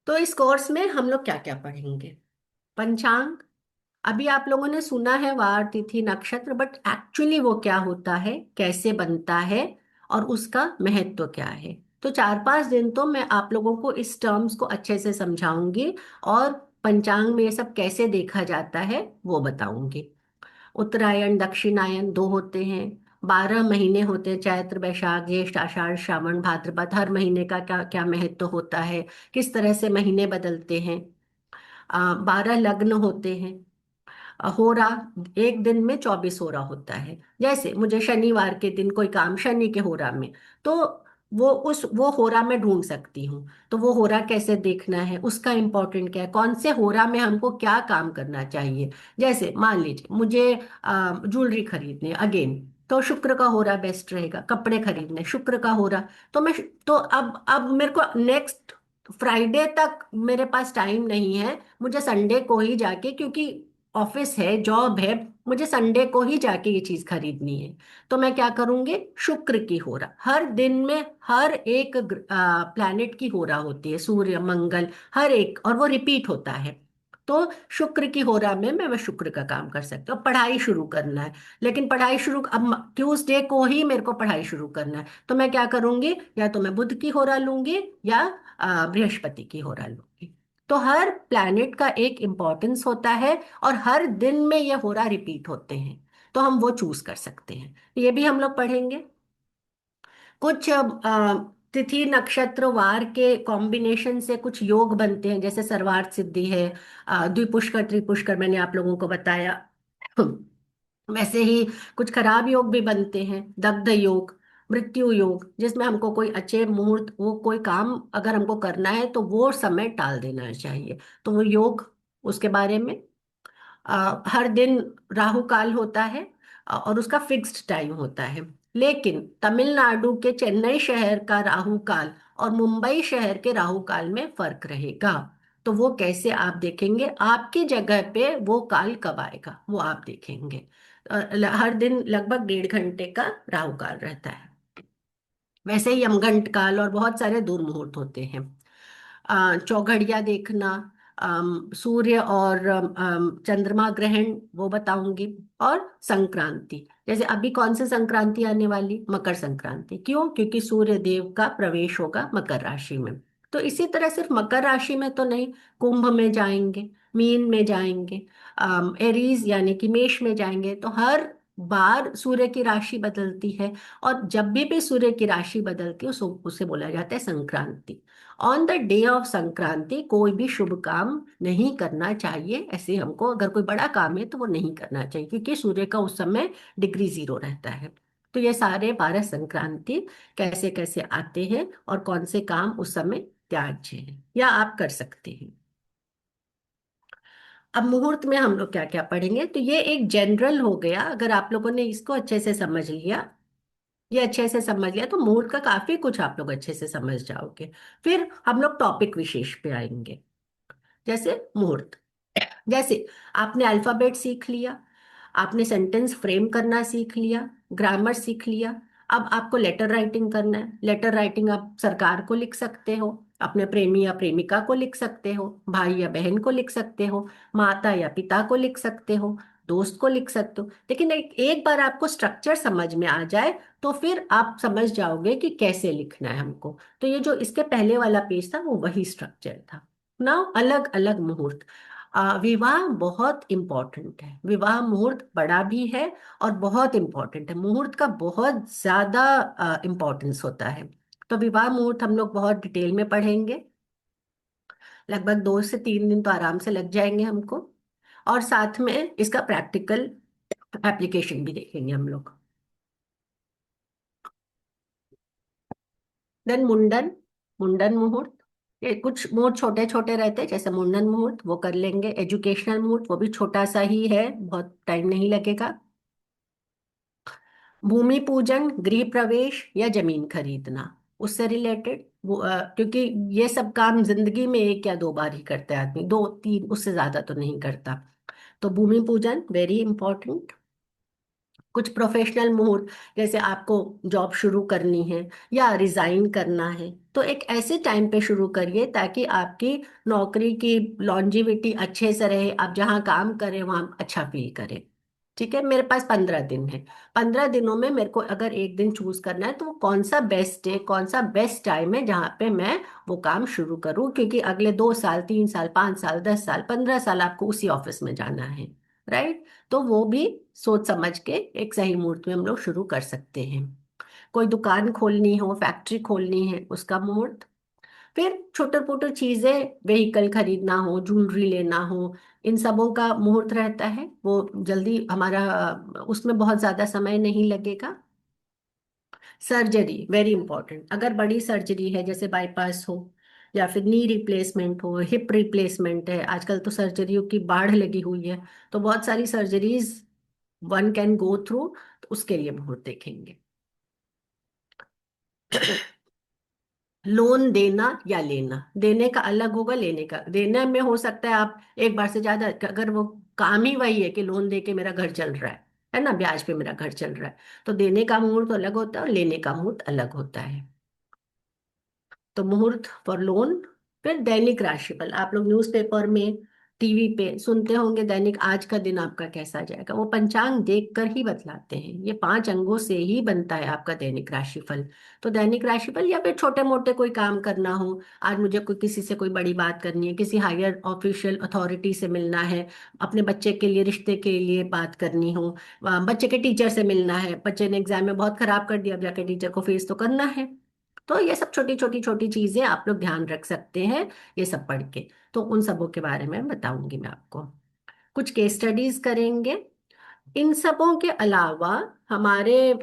तो इस कोर्स में हम लोग क्या क्या पढ़ेंगे? पंचांग, अभी आप लोगों ने सुना है वार तिथि नक्षत्र, बट एक्चुअली वो क्या होता है, कैसे बनता है और उसका महत्व क्या है। तो 4-5 दिन तो मैं आप लोगों को इस टर्म्स को अच्छे से समझाऊंगी और पंचांग में ये सब कैसे देखा जाता है वो बताऊंगी। उत्तरायण दक्षिणायन दो होते हैं, 12 महीने होते हैं, चैत्र वैशाख ज्येष्ठ आषाढ़ श्रावण भाद्रपद, हर महीने का क्या क्या महत्व होता है, किस तरह से महीने बदलते हैं। 12 लग्न होते हैं। होरा, एक दिन में 24 होरा होता है। जैसे मुझे शनिवार के दिन कोई काम, शनि के होरा में, तो वो होरा में ढूंढ सकती हूँ। तो वो होरा कैसे देखना है, उसका इंपॉर्टेंट क्या है, कौन से होरा में हमको क्या काम करना चाहिए। जैसे मान लीजिए मुझे ज्वेलरी खरीदनी है अगेन, तो शुक्र का होरा बेस्ट रहेगा, कपड़े खरीदने शुक्र का होरा। तो मैं, तो अब मेरे को नेक्स्ट फ्राइडे तक मेरे पास टाइम नहीं है, मुझे संडे को ही जाके, क्योंकि ऑफिस है, जॉब है, मुझे संडे को ही जाके ये चीज खरीदनी है। तो मैं क्या करूंगी, शुक्र की होरा, हर दिन में हर एक प्लैनेट की होरा होती है, सूर्य मंगल, हर एक, और वो रिपीट होता है। तो शुक्र की होरा में मैं शुक्र का काम कर सकती हूँ। अब पढ़ाई शुरू करना है, लेकिन पढ़ाई शुरू, अब ट्यूसडे को ही मेरे को पढ़ाई शुरू करना है, तो मैं क्या करूंगी, या तो मैं बुध की होरा लूंगी या बृहस्पति की होरा लूंगी। तो हर प्लैनेट का एक इम्पोर्टेंस होता है और हर दिन में ये होरा रिपीट होते हैं, तो हम वो चूज कर सकते हैं, ये भी हम लोग पढ़ेंगे। कुछ तिथि नक्षत्र वार के कॉम्बिनेशन से कुछ योग बनते हैं, जैसे सर्वार्थ सिद्धि है, द्विपुष्कर त्रिपुष्कर मैंने आप लोगों को बताया। वैसे ही कुछ खराब योग भी बनते हैं, दग्ध योग, मृत्यु योग, जिसमें हमको कोई अच्छे मुहूर्त, वो कोई काम अगर हमको करना है तो वो समय टाल देना चाहिए, तो वो योग, उसके बारे में। हर दिन राहु काल होता है, और उसका फिक्स्ड टाइम होता है। लेकिन तमिलनाडु के चेन्नई शहर का राहु काल और मुंबई शहर के राहु काल में फर्क रहेगा। तो वो कैसे आप देखेंगे, आपकी जगह पे वो काल कब आएगा वो आप देखेंगे। हर दिन लगभग 1.5 घंटे का राहु काल रहता है। वैसे ही यमगंट काल और बहुत सारे दुर्मुहूर्त होते हैं। चौघड़िया देखना, सूर्य और चंद्रमा ग्रहण वो बताऊंगी। और संक्रांति, जैसे अभी कौन सी संक्रांति आने वाली, मकर संक्रांति, क्यों, क्योंकि सूर्य देव का प्रवेश होगा मकर राशि में। तो इसी तरह सिर्फ मकर राशि में तो नहीं, कुंभ में जाएंगे, मीन में जाएंगे, एरीज यानी कि मेष में जाएंगे, तो हर बार सूर्य की राशि बदलती है। और जब भी सूर्य की राशि बदलती है उसे बोला जाता है Sankranti. On the day of Sankranti कोई भी शुभ काम नहीं करना चाहिए, ऐसे हमको अगर कोई बड़ा काम है तो वो नहीं करना चाहिए, क्योंकि सूर्य का उस समय डिग्री 0 रहता है। तो ये सारे 12 संक्रांति कैसे कैसे आते हैं और कौन से काम उस समय त्याज्य है या आप कर सकते हैं। अब मुहूर्त में हम लोग क्या क्या पढ़ेंगे, तो ये एक जनरल हो गया, अगर आप लोगों ने इसको अच्छे से समझ लिया, ये अच्छे से समझ लिया, तो मुहूर्त का काफी कुछ आप लोग अच्छे से समझ जाओगे। फिर हम लोग टॉपिक विशेष पे आएंगे। जैसे मुहूर्त, जैसे आपने अल्फाबेट सीख लिया, आपने सेंटेंस फ्रेम करना सीख लिया, ग्रामर सीख लिया। अब आपको लेटर राइटिंग करना है। लेटर राइटिंग आप सरकार को लिख सकते हो, अपने प्रेमी या प्रेमिका को लिख सकते हो, भाई या बहन को लिख सकते हो, माता या पिता को लिख सकते हो, दोस्त को लिख सकते हो। लेकिन एक बार आपको स्ट्रक्चर समझ में आ जाए तो फिर आप समझ जाओगे कि कैसे लिखना है हमको। तो ये जो इसके पहले वाला पेज था वो वही स्ट्रक्चर था ना। अलग अलग मुहूर्त। विवाह बहुत इंपॉर्टेंट है, विवाह मुहूर्त बड़ा भी है और बहुत इंपॉर्टेंट है। मुहूर्त का बहुत ज्यादा इंपॉर्टेंस होता है। तो विवाह मुहूर्त हम लोग बहुत डिटेल में पढ़ेंगे। लगभग 2 से 3 दिन तो आराम से लग जाएंगे हमको। और साथ में इसका प्रैक्टिकल एप्लीकेशन भी देखेंगे हम लोग। देन मुंडन, मुंडन मुहूर्त। ये कुछ मुहूर्त छोटे छोटे रहते हैं, जैसे मुंडन मुहूर्त वो कर लेंगे। एजुकेशनल मुहूर्त वो भी छोटा सा ही है, बहुत टाइम नहीं लगेगा। भूमि पूजन, गृह प्रवेश या जमीन खरीदना, उससे रिलेटेड वो क्योंकि ये सब काम जिंदगी में 1 या 2 बार ही करता है आदमी, 2 3 उससे ज्यादा तो नहीं करता। तो भूमि पूजन वेरी इंपॉर्टेंट। कुछ प्रोफेशनल मुहूर्त, जैसे आपको जॉब शुरू करनी है या रिजाइन करना है, तो एक ऐसे टाइम पे शुरू करिए ताकि आपकी नौकरी की लॉन्जिविटी अच्छे से रहे, आप जहाँ काम करें वहाँ अच्छा फील करें। ठीक है, मेरे पास 15 दिन है। 15 दिनों में मेरे को अगर एक दिन चूज करना है तो वो कौन सा बेस्ट है, कौन सा बेस्ट टाइम है जहाँ पे मैं वो काम शुरू करूँ, क्योंकि अगले 2 साल 3 साल 5 साल 10 साल 15 साल आपको उसी ऑफिस में जाना है। राइट। तो वो भी सोच समझ के एक सही मुहूर्त में हम लोग शुरू कर सकते हैं। कोई दुकान खोलनी हो, फैक्ट्री खोलनी है, उसका मुहूर्त। फिर छोटे छोटे चीजें, व्हीकल खरीदना हो, ज्वेलरी लेना हो, इन सबों का मुहूर्त रहता है। वो जल्दी हमारा उसमें बहुत ज्यादा समय नहीं लगेगा। Surgery very important. अगर बड़ी सर्जरी है जैसे बाईपास हो या फिर नी रिप्लेसमेंट हो, हिप रिप्लेसमेंट है, आजकल तो सर्जरियों की बाढ़ लगी हुई है। तो बहुत सारी surgeries one can go through, तो उसके लिए मुहूर्त देखेंगे। लोन देना या लेना, देने का अलग होगा, लेने का, देने में हो सकता है आप एक बार से ज्यादा, अगर वो काम ही वही है कि लोन दे के मेरा घर चल रहा है ना, ब्याज पे मेरा घर चल रहा है, तो देने का मुहूर्त अलग होता है और लेने का मुहूर्त अलग होता है। तो मुहूर्त फॉर लोन। फिर दैनिक राशिफल, आप लोग न्यूज़पेपर में टीवी पे सुनते होंगे दैनिक आज का दिन आपका कैसा जाएगा, वो पंचांग देखकर ही बतलाते हैं। ये 5 अंगों से ही बनता है आपका दैनिक राशिफल। तो दैनिक राशिफल, या फिर छोटे मोटे कोई काम करना हो, आज मुझे कोई किसी से कोई बड़ी बात करनी है, किसी हायर ऑफिशियल अथॉरिटी से मिलना है, अपने बच्चे के लिए रिश्ते के लिए बात करनी हो, बच्चे के टीचर से मिलना है, बच्चे ने एग्जाम में बहुत खराब कर दिया, अब जाके टीचर को फेस तो करना है। तो ये सब छोटी छोटी छोटी चीजें आप लोग ध्यान रख सकते हैं ये सब पढ़ के। तो उन सबों के बारे में बताऊंगी मैं आपको। कुछ केस स्टडीज करेंगे। इन सबों के अलावा हमारे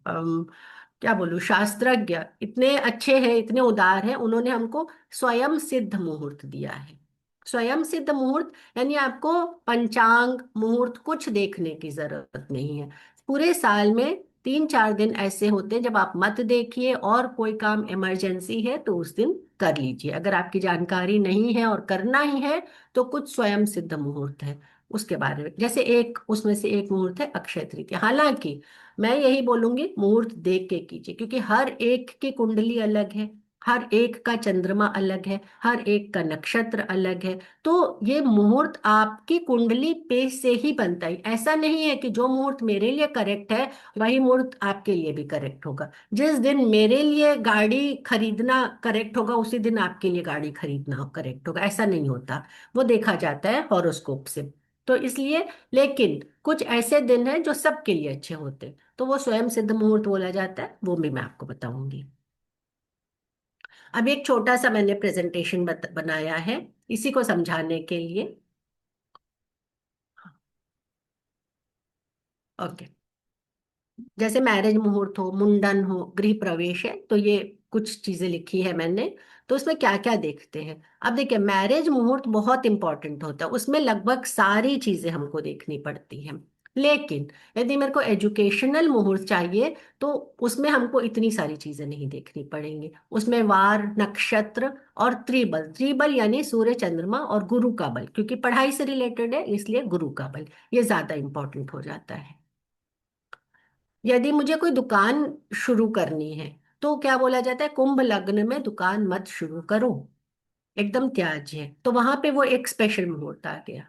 क्या बोलूं, शास्त्रज्ञ इतने अच्छे हैं, इतने उदार हैं, उन्होंने हमको स्वयं सिद्ध मुहूर्त दिया है। स्वयं सिद्ध मुहूर्त यानी आपको पंचांग मुहूर्त कुछ देखने की जरूरत नहीं है। पूरे साल में 3 4 दिन ऐसे होते हैं जब आप मत देखिए, और कोई काम इमरजेंसी है तो उस दिन कर लीजिए। अगर आपकी जानकारी नहीं है और करना ही है तो कुछ स्वयं सिद्ध मुहूर्त है, उसके बारे में, जैसे एक उसमें से एक मुहूर्त है अक्षय तृतीया। हालांकि मैं यही बोलूंगी मुहूर्त देख के कीजिए, क्योंकि हर एक की कुंडली अलग है, हर एक का चंद्रमा अलग है, हर एक का नक्षत्र अलग है। तो ये मुहूर्त आपकी कुंडली पे से ही बनता है। ऐसा नहीं है कि जो मुहूर्त मेरे लिए करेक्ट है वही मुहूर्त आपके लिए भी करेक्ट होगा। जिस दिन मेरे लिए गाड़ी खरीदना करेक्ट होगा उसी दिन आपके लिए गाड़ी खरीदना करेक्ट होगा, ऐसा नहीं होता। वो देखा जाता है हॉरोस्कोप से। तो इसलिए, लेकिन कुछ ऐसे दिन हैं जो सबके लिए अच्छे होते हैं, तो वो स्वयं सिद्ध मुहूर्त बोला जाता है, वो भी मैं आपको बताऊंगी। अब एक छोटा सा मैंने प्रेजेंटेशन बनाया है इसी को समझाने के लिए। ओके। जैसे मैरिज मुहूर्त हो, मुंडन हो, गृह प्रवेश है, तो ये कुछ चीजें लिखी है मैंने। तो उसमें क्या क्या देखते हैं। अब देखिए, मैरिज मुहूर्त बहुत इंपॉर्टेंट होता है, उसमें लगभग सारी चीजें हमको देखनी पड़ती हैं। लेकिन यदि मेरे को एजुकेशनल मुहूर्त चाहिए तो उसमें हमको इतनी सारी चीजें नहीं देखनी पड़ेंगी। उसमें वार, नक्षत्र और त्रिबल। त्रिबल यानी सूर्य, चंद्रमा और गुरु का बल, क्योंकि पढ़ाई से रिलेटेड है इसलिए गुरु का बल ये ज्यादा इंपॉर्टेंट हो जाता है। यदि मुझे कोई दुकान शुरू करनी है तो क्या बोला जाता है, कुंभ लग्न में दुकान मत शुरू करो, एकदम त्याज्य है। तो वहां पे वो एक स्पेशल मुहूर्त आ गया।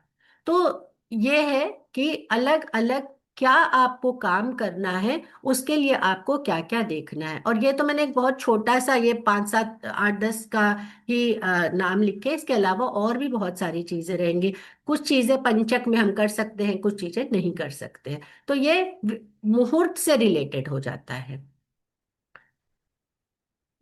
तो ये है कि अलग अलग क्या आपको काम करना है, उसके लिए आपको क्या क्या देखना है। और ये तो मैंने एक बहुत छोटा सा, ये 5 7 8 10 का ही नाम लिखे। इसके अलावा और भी बहुत सारी चीजें रहेंगी। कुछ चीजें पंचक में हम कर सकते हैं, कुछ चीजें नहीं कर सकते हैं। तो ये मुहूर्त से रिलेटेड हो जाता है।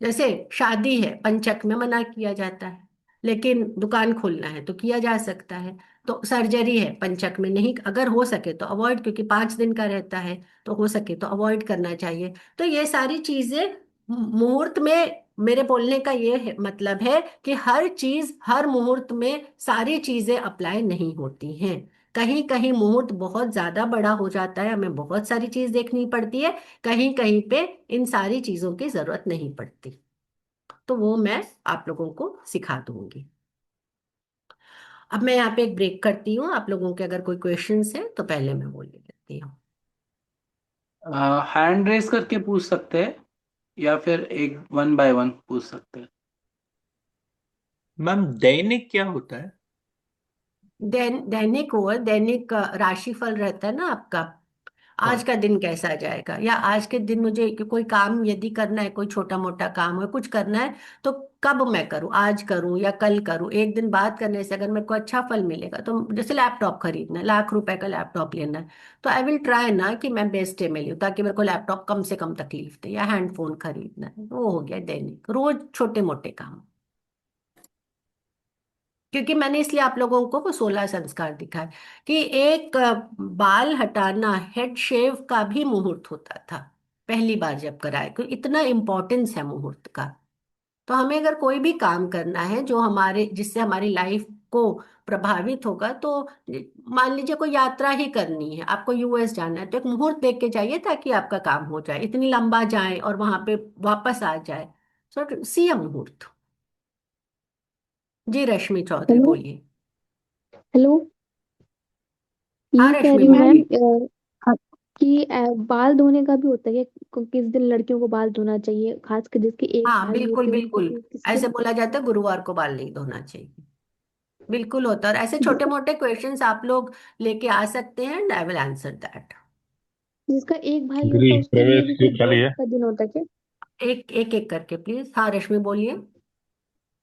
जैसे शादी है, पंचक में मना किया जाता है, लेकिन दुकान खोलना है तो किया जा सकता है। तो सर्जरी है, पंचक में नहीं, अगर हो सके तो अवॉइड, क्योंकि 5 दिन का रहता है, तो हो सके तो अवॉइड करना चाहिए। तो ये सारी चीजें मुहूर्त में, मेरे बोलने का ये मतलब है कि हर चीज हर मुहूर्त में सारी चीजें अप्लाई नहीं होती हैं। कहीं कहीं मुहूर्त बहुत ज्यादा बड़ा हो जाता है, हमें बहुत सारी चीज देखनी पड़ती है। कहीं कहीं पे इन सारी चीजों की जरूरत नहीं पड़ती। तो वो मैं आप लोगों को सिखा दूंगी। अब मैं यहाँ पे एक ब्रेक करती हूँ। आप लोगों के अगर कोई क्वेश्चंस है तो पहले मैं बोल लेती हूँ। हैंड रेस करके पूछ सकते हैं या फिर एक वन बाय वन पूछ सकते हैं। मैम दैनिक क्या होता है? दैनिक ओवर, दैनिक राशिफल रहता है ना आपका। आज हाँ। का दिन कैसा जाएगा, या आज के दिन मुझे कोई काम यदि करना है, कोई छोटा मोटा काम है, कुछ करना है, तो कब मैं करूं, आज करूं या कल करूं। एक दिन बाद करने से अगर मेरे को अच्छा फल मिलेगा, तो जैसे लैपटॉप खरीदना है, लाख रुपए का लैपटॉप लेना है, तो आई विल ट्राई ना कि मैं बेस्ट डे में लूँ, ताकि मेरे को लैपटॉप कम से कम तकलीफ दे। या हैंडफोन खरीदना है, वो हो गया दैनिक, रोज छोटे मोटे काम। क्योंकि मैंने इसलिए आप लोगों को वो 16 संस्कार दिखाए कि एक बाल हटाना, हेड शेव का भी मुहूर्त होता था पहली बार जब कराए, क्योंकि इतना इम्पोर्टेंस है मुहूर्त का। तो हमें अगर कोई भी काम करना है जो हमारे, जिससे हमारी लाइफ को प्रभावित होगा, तो मान लीजिए कोई यात्रा ही करनी है, आपको यूएस जाना है, तो एक मुहूर्त देख के जाइए ताकि आपका काम हो जाए, इतनी लंबा जाए और वहां पे वापस आ जाए। सो सी अ मुहूर्त। जी रश्मि चौधरी हेलो। बोलिए। हेलो। हाँ ये कह रश्मि रही हूँ मैम बोलिए। कि बाल धोने का भी होता है कि किस दिन लड़कियों को बाल धोना चाहिए, खासकर जिसके एक हाँ भाई बिल्कुल होते हैं उनको बिल्कुल। किस ऐसे दिन। बोला जाता है गुरुवार को बाल नहीं धोना चाहिए। बिल्कुल होता है। और ऐसे छोटे मोटे क्वेश्चंस आप लोग लेके आ सकते हैं, and I will answer that. जिसका एक भाई होता है गृह उसके लिए प्रवेश भी की कोई खाली खास है। का दिन होता है क्या? एक एक एक करके प्लीज। हाँ रश्मि बोलिए।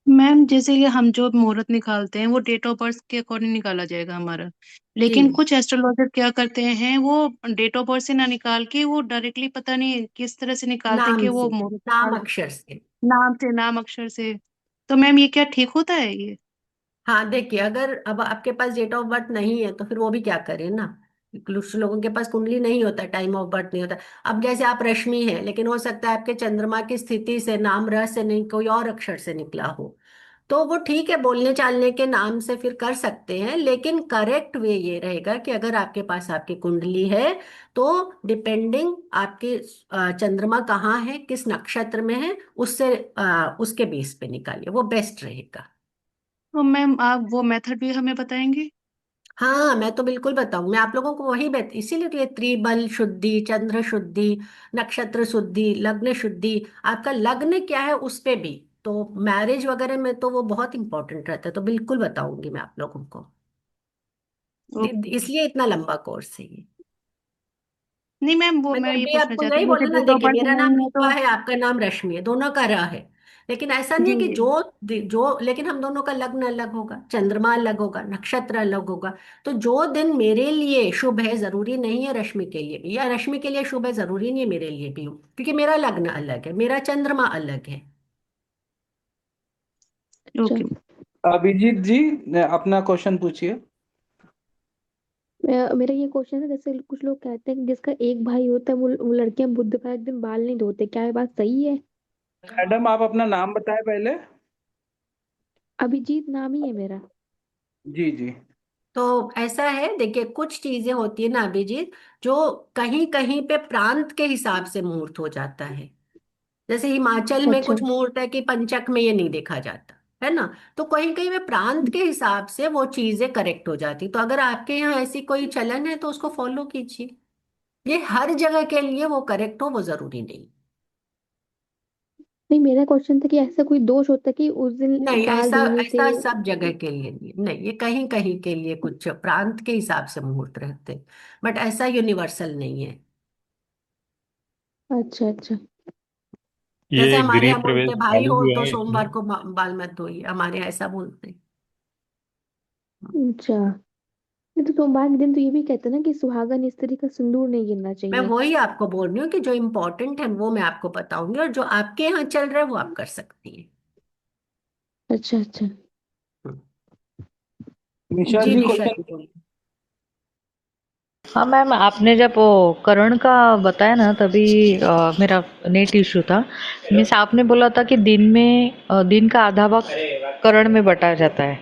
मैम जैसे ये हम जो मुहूर्त निकालते हैं वो डेट ऑफ बर्थ के अकॉर्डिंग निकाला जाएगा हमारा। जी। लेकिन कुछ एस्ट्रोलॉजर क्या करते हैं, वो डेट ऑफ बर्थ से ना निकाल के वो डायरेक्टली पता नहीं किस तरह से निकालते हैं नाम कि वो से, मुहूर्त नाम अक्षर से। नाम से, नाम अक्षर से। तो मैम ये क्या ठीक होता है ये? हाँ देखिए, अगर अब आपके पास डेट ऑफ बर्थ नहीं है तो फिर वो भी क्या करें ना। कुछ लोगों के पास कुंडली नहीं होता, टाइम ऑफ बर्थ नहीं होता। अब जैसे आप रश्मि है, लेकिन हो सकता है आपके चंद्रमा की स्थिति से नाम र से नहीं, कोई और अक्षर से निकला हो। तो वो ठीक है, बोलने चालने के नाम से फिर कर सकते हैं, लेकिन करेक्ट वे ये रहेगा कि अगर आपके पास आपकी कुंडली है, तो डिपेंडिंग आपके चंद्रमा कहाँ है, किस नक्षत्र में है, उससे उसके बेस पे निकालिए, वो बेस्ट रहेगा। तो मैम आप वो मेथड भी हमें बताएंगे? हाँ मैं तो बिल्कुल बताऊं। मैं आप लोगों को वही इसीलिए तो ये त्रिबल शुद्धि, चंद्र शुद्धि, नक्षत्र शुद्धि, लग्न शुद्धि, आपका लग्न क्या है उस पे भी। तो मैरिज वगैरह में तो वो बहुत इंपॉर्टेंट रहता है, तो बिल्कुल बताऊंगी मैं आप लोगों को। ओके। इसलिए इतना लंबा कोर्स है ये। नहीं मैम, वो मैं मगर ये भी पूछना आपको चाहती नहीं हूँ, जैसे बोलना ना, डेट ऑफ देखिए बर्थ मेरा नाम नहीं है रूपा तो। है, आपका नाम रश्मि है, दोनों का र है। लेकिन ऐसा नहीं जी है कि जी। जो लेकिन हम दोनों का लग्न अलग होगा, चंद्रमा अलग होगा, नक्षत्र अलग होगा। तो जो दिन मेरे लिए शुभ है जरूरी नहीं है रश्मि के लिए भी, या रश्मि के लिए शुभ है जरूरी नहीं है मेरे लिए भी हो, क्योंकि मेरा लग्न अलग है, मेरा चंद्रमा अलग है। अच्छा। ओके। अभिजीत जी, अपना क्वेश्चन पूछिए। मेरा ये क्वेश्चन है, जैसे कुछ लोग कहते हैं कि जिसका एक भाई होता है वो लड़कियां बुधवार एक दिन बाल नहीं धोते, क्या ये बात सही है? मैडम, आप अपना नाम बताएं पहले। अभिजीत नाम ही है मेरा। जी जी। तो ऐसा है, देखिए कुछ चीजें होती है ना अभिजीत, जो कहीं कहीं पे प्रांत के हिसाब से मुहूर्त हो जाता है। जैसे हिमाचल में अच्छा। कुछ मुहूर्त है कि पंचक में ये नहीं देखा जाता है ना। तो कहीं कहीं में प्रांत के हिसाब से वो चीजें करेक्ट हो जाती। तो अगर आपके यहाँ ऐसी कोई चलन है तो उसको फॉलो कीजिए। ये हर जगह के लिए वो करेक्ट हो वो जरूरी नहीं। नहीं, मेरा क्वेश्चन था कि ऐसा कोई दोष होता है कि उस दिन नहीं, बाल ऐसा धोने से। ऐसा सब जगह के लिए नहीं। नहीं, ये कहीं कहीं के लिए कुछ प्रांत के हिसाब से मुहूर्त रहते हैं, बट ऐसा यूनिवर्सल नहीं है। अच्छा अच्छा। जैसे ये हमारे गृह यहाँ प्रवेश बोलते भाई वाले हो जो तो है इसमें, सोमवार को बाल मत धोइए, हमारे यहाँ ऐसा बोलते हैं। अच्छा, नहीं तो सोमवार के दिन तो ये भी कहते हैं ना कि सुहागन स्त्री का सिंदूर नहीं गिरना मैं चाहिए। वही आपको बोल रही हूँ कि जो इम्पोर्टेंट है वो मैं आपको बताऊंगी, और जो आपके यहाँ चल रहा है वो आप कर सकती है। अच्छा अच्छा। हम्म। निशा जी जी निशा क्वेश्चन। जी बोलिए। हाँ मैम, आपने जब वो करण का बताया ना तभी मेरा नेट इशू था। मीन्स आपने बोला था कि दिन में दिन का आधा भाग करण में बटा जाता है।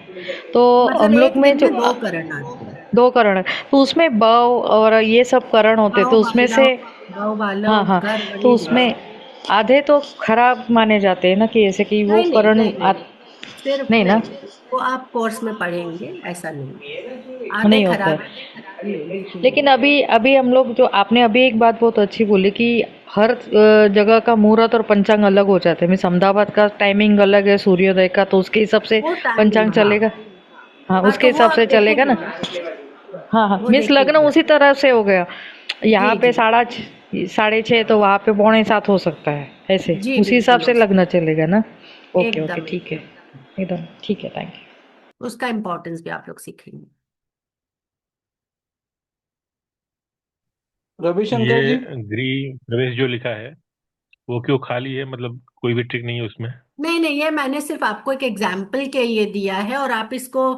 तो मतलब हम लोग एक में दिन जो में दो करण आते हैं। दो करण है, तो उसमें बव और ये सब करण होते, भाव तो उसमें बालव, से भाव हाँ बालव हाँ, कर तो वही उसमें दोनों। आधे तो खराब माने जाते हैं ना, कि ऐसे कि वो नहीं नहीं करण नहीं नहीं, सिर्फ नहीं ना, नहीं, वो आप कोर्स में पढ़ेंगे, ऐसा नहीं। आधे नहीं होता खराब है। नहीं, बिल्कुल नहीं। लेकिन अभी अभी हम लोग जो आपने अभी एक बात बहुत अच्छी बोली कि हर जगह का मुहूर्त और पंचांग अलग हो जाते हैं। मीन्स अहमदाबाद का टाइमिंग अलग है सूर्योदय का, तो उसके हिसाब से वो टाइमिंग, पंचांग हाँ। चलेगा। हाँ, हाँ उसके तो वो हिसाब आप से चलेगा देखेंगे ना। ना, हाँ हाँ, वो मीन्स लग्न देखेंगे। उसी तरह से हो गया। यहाँ जी पे जी 6:30 तो वहाँ पे 6:45 हो सकता है, ऐसे जी, उसी हिसाब बिल्कुल से हो लग्न सकता चलेगा ना। है। ओके ओके, एकदम ठीक है, एकदम। एकदम ठीक है, थैंक यू। उसका इम्पोर्टेंस भी आप लोग सीखेंगे। ये रविशंकर जी। गृह प्रवेश जो लिखा है वो क्यों खाली है, मतलब कोई भी ट्रिक नहीं है उसमें? नहीं नहीं, ये मैंने सिर्फ आपको एक एग्जाम्पल के लिए दिया है, और आप इसको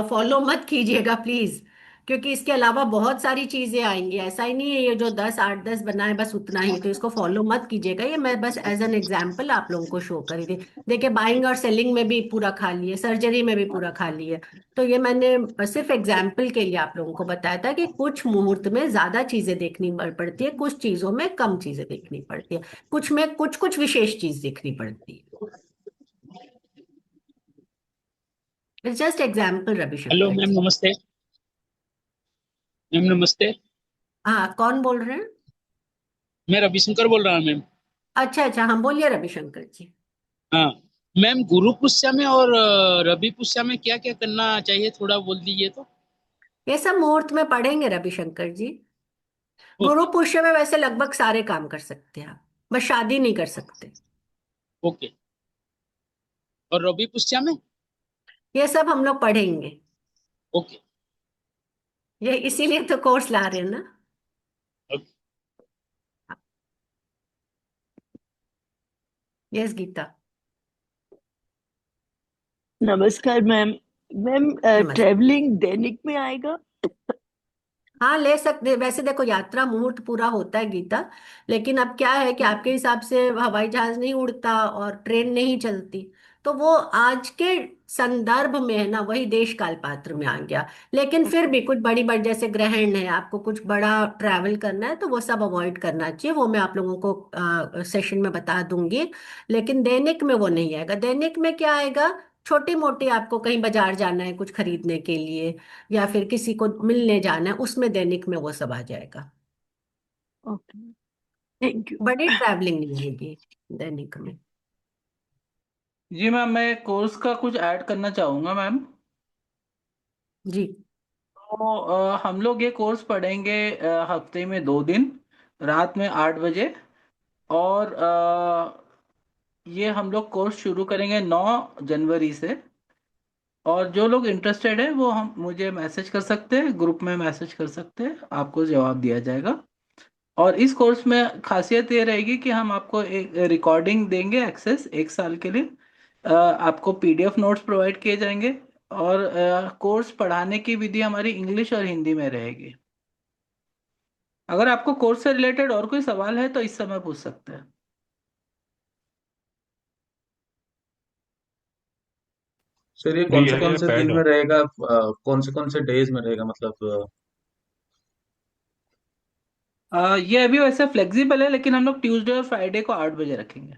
फॉलो मत कीजिएगा प्लीज। क्योंकि इसके अलावा बहुत सारी चीजें आएंगी। ऐसा ही नहीं है ये जो 10 8 10 बनाए बस उतना ही, तो इसको फॉलो मत कीजिएगा। ये मैं बस एज एन एग्जाम्पल आप लोगों को शो करी थी। देखिए बाइंग और सेलिंग में भी पूरा खाली है, सर्जरी में भी पूरा खाली है। तो ये मैंने सिर्फ एग्जाम्पल के लिए आप लोगों को बताया था कि कुछ मुहूर्त में ज्यादा चीजें देखनी पड़ती है, कुछ चीजों में कम चीजें देखनी पड़ती है, कुछ में कुछ कुछ विशेष चीज देखनी पड़ती है। It's just example hello Ravishankar ma'am, जी। नमस्ते। मैम नमस्ते। हाँ, कौन बोल रहे हैं? मैं रविशंकर बोल रहा हूँ मैम। अच्छा अच्छा, हाँ बोलिए रविशंकर जी। हाँ मैम, गुरु पुष्या में और रवि पुष्या में क्या क्या करना चाहिए, थोड़ा बोल दीजिए तो। ये सब मुहूर्त में पढ़ेंगे रविशंकर जी। गुरु ओके। पुष्य में वैसे लगभग सारे काम कर सकते हैं आप, बस शादी नहीं कर सकते। ओके। और रवि पुष्या में। ये सब हम लोग पढ़ेंगे। ओके। ये इसीलिए तो कोर्स ला रहे हैं ना। ओके। यस गीता। नमस्कार मैम। मैम, नमस्ते। ट्रेवलिंग दैनिक में आएगा? हाँ ले सकते, वैसे देखो यात्रा मुहूर्त पूरा होता है गीता। लेकिन अब क्या है कि आपके हिसाब से हवाई जहाज नहीं उड़ता और ट्रेन नहीं चलती। तो वो आज के संदर्भ में है ना, वही देश काल पात्र में आ गया। लेकिन फिर भी कुछ बड़ी बड़ी जैसे ग्रहण है, आपको कुछ बड़ा ट्रैवल करना है तो वो सब अवॉइड करना चाहिए। वो मैं आप लोगों को सेशन में बता दूंगी। लेकिन दैनिक में वो नहीं आएगा। दैनिक में क्या आएगा? छोटी मोटी आपको कहीं बाजार जाना है कुछ खरीदने के लिए, या फिर किसी को मिलने जाना है, उसमें दैनिक में वो सब आ जाएगा। Okay, thank you. बड़ी ट्रैवलिंग नहीं होगी दैनिक में। जी मैम, मैं कोर्स का कुछ ऐड करना चाहूँगा मैम। जी तो हम लोग ये कोर्स पढ़ेंगे हफ्ते में 2 दिन, रात में 8 बजे। और ये हम लोग कोर्स शुरू करेंगे 9 जनवरी से। और जो लोग इंटरेस्टेड है वो हम मुझे मैसेज कर सकते हैं, ग्रुप में मैसेज कर सकते हैं, आपको जवाब दिया जाएगा। और इस कोर्स में खासियत ये रहेगी कि हम आपको एक रिकॉर्डिंग देंगे एक्सेस 1 साल के लिए। आपको पीडीएफ नोट्स प्रोवाइड किए जाएंगे। और कोर्स पढ़ाने की विधि हमारी इंग्लिश और हिंदी में रहेगी। अगर आपको कोर्स से रिलेटेड और कोई सवाल है तो इस समय पूछ सकते हैं। सर ये नहीं, ये है कौन से दिन पैड में है। रहेगा, कौन से डेज में रहेगा, मतलब ये अभी वैसे फ्लेक्सिबल है, लेकिन हम लोग ट्यूसडे और फ्राइडे को 8 बजे रखेंगे।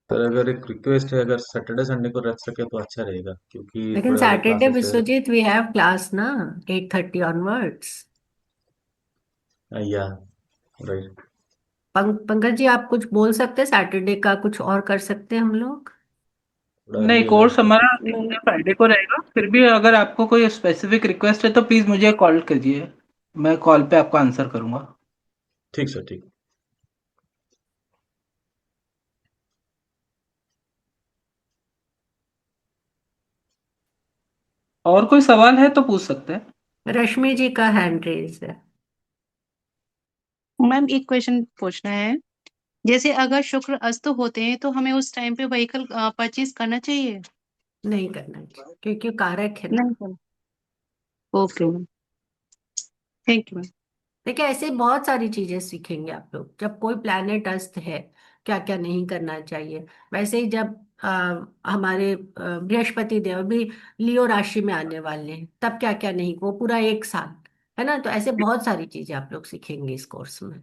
सर अगर एक रिक्वेस्ट है, अगर सैटरडे संडे को रख सके तो अच्छा रहेगा, क्योंकि लेकिन थोड़े अदर सैटरडे क्लासेस है। विश्वजीत वी हैव क्लास ना, 8:30 ऑनवर्ड्स। या राइट। पंकज जी, आप कुछ बोल सकते हैं? सैटरडे का कुछ और कर सकते हैं हम लोग। थोड़ा नहीं, अर्ली हो कोर्स जाएगा तो। हमारा ट्यूसडे फ्राइडे को रहेगा। फिर भी अगर आपको कोई स्पेसिफिक रिक्वेस्ट है तो प्लीज़ मुझे कॉल कीजिए, मैं कॉल पे आपको आंसर करूंगा। ठीक सर, ठीक। और कोई सवाल है तो पूछ सकते हैं। रश्मि जी का हैंड रेज है। मैम एक क्वेश्चन पूछना है। जैसे अगर शुक्र अस्त होते हैं तो हमें उस टाइम पे व्हीकल परचेज करना चाहिए? नहीं करना चाहिए, क्योंकि कारक है ना। नहीं sir. Okay ma'am, thank you ma'am. देखिए, ऐसे बहुत सारी चीजें सीखेंगे आप लोग जब कोई प्लैनेट अस्त है, क्या क्या नहीं करना चाहिए। वैसे ही जब हमारे बृहस्पति देव भी लियो राशि में आने वाले हैं, तब क्या क्या नहीं, वो पूरा एक साल है ना। तो ऐसे बहुत सारी चीजें आप लोग सीखेंगे इस कोर्स में।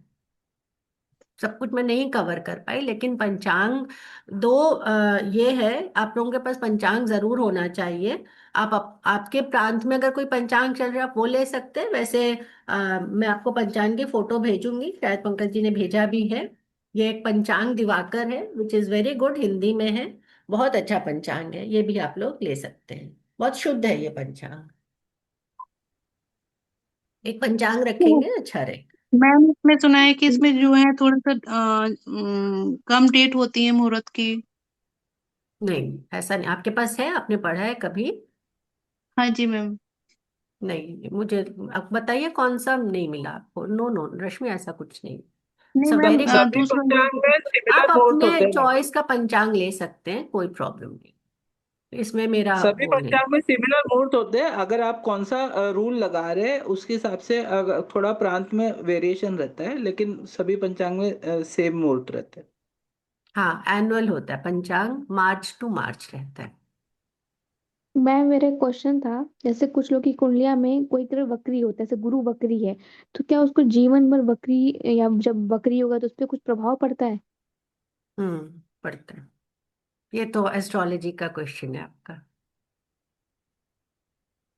सब कुछ मैं नहीं कवर कर पाई, लेकिन पंचांग दो ये है, आप लोगों के पास पंचांग जरूर होना चाहिए। आपके प्रांत में अगर कोई पंचांग चल रहा है, आप वो ले सकते हैं। वैसे मैं आपको पंचांग की फोटो भेजूंगी, शायद पंकज जी ने भेजा भी है। ये एक पंचांग दिवाकर है, which is very good, Hindi में है। बहुत अच्छा पंचांग है, ये भी आप लोग ले सकते हैं। बहुत शुद्ध है ये पंचांग। एक पंचांग तो रखेंगे, अच्छा रहेगा। मैम इसमें सुना है कि इसमें जो है थोड़ा सा कम डेट होती है मुहूर्त की। नहीं, ऐसा नहीं। आपके पास है? आपने पढ़ा है कभी? हाँ जी मैम। नहीं, मुझे आप बताइए कौन सा नहीं मिला आपको। नो नो रश्मि, ऐसा कुछ नहीं। नहीं इट्स मैम, वेरी गुड। सभी दूसरा पंचांग में आप सिमिलर मुहूर्त अपने होते हैं। चॉइस का पंचांग ले सकते हैं, कोई प्रॉब्लम नहीं, इसमें मेरा सभी वो नहीं। पंचांग में सिमिलर मुहूर्त होते हैं। अगर आप कौन सा रूल लगा रहे हैं उसके हिसाब से थोड़ा प्रांत में वेरिएशन रहता है, लेकिन सभी पंचांग में सेम मुहूर्त रहते हैं। हाँ, एनुअल होता है पंचांग, मार्च टू मार्च रहता है। मैं मेरा क्वेश्चन था, जैसे कुछ लोग की कुंडलिया में कोई तरह वक्री होता है, जैसे गुरु वक्री है, तो क्या उसको जीवन भर वक्री, या जब वक्री होगा तो उस पर कुछ प्रभाव पड़ता है? पढ़ते हैं। ये तो एस्ट्रोलॉजी का क्वेश्चन है आपका,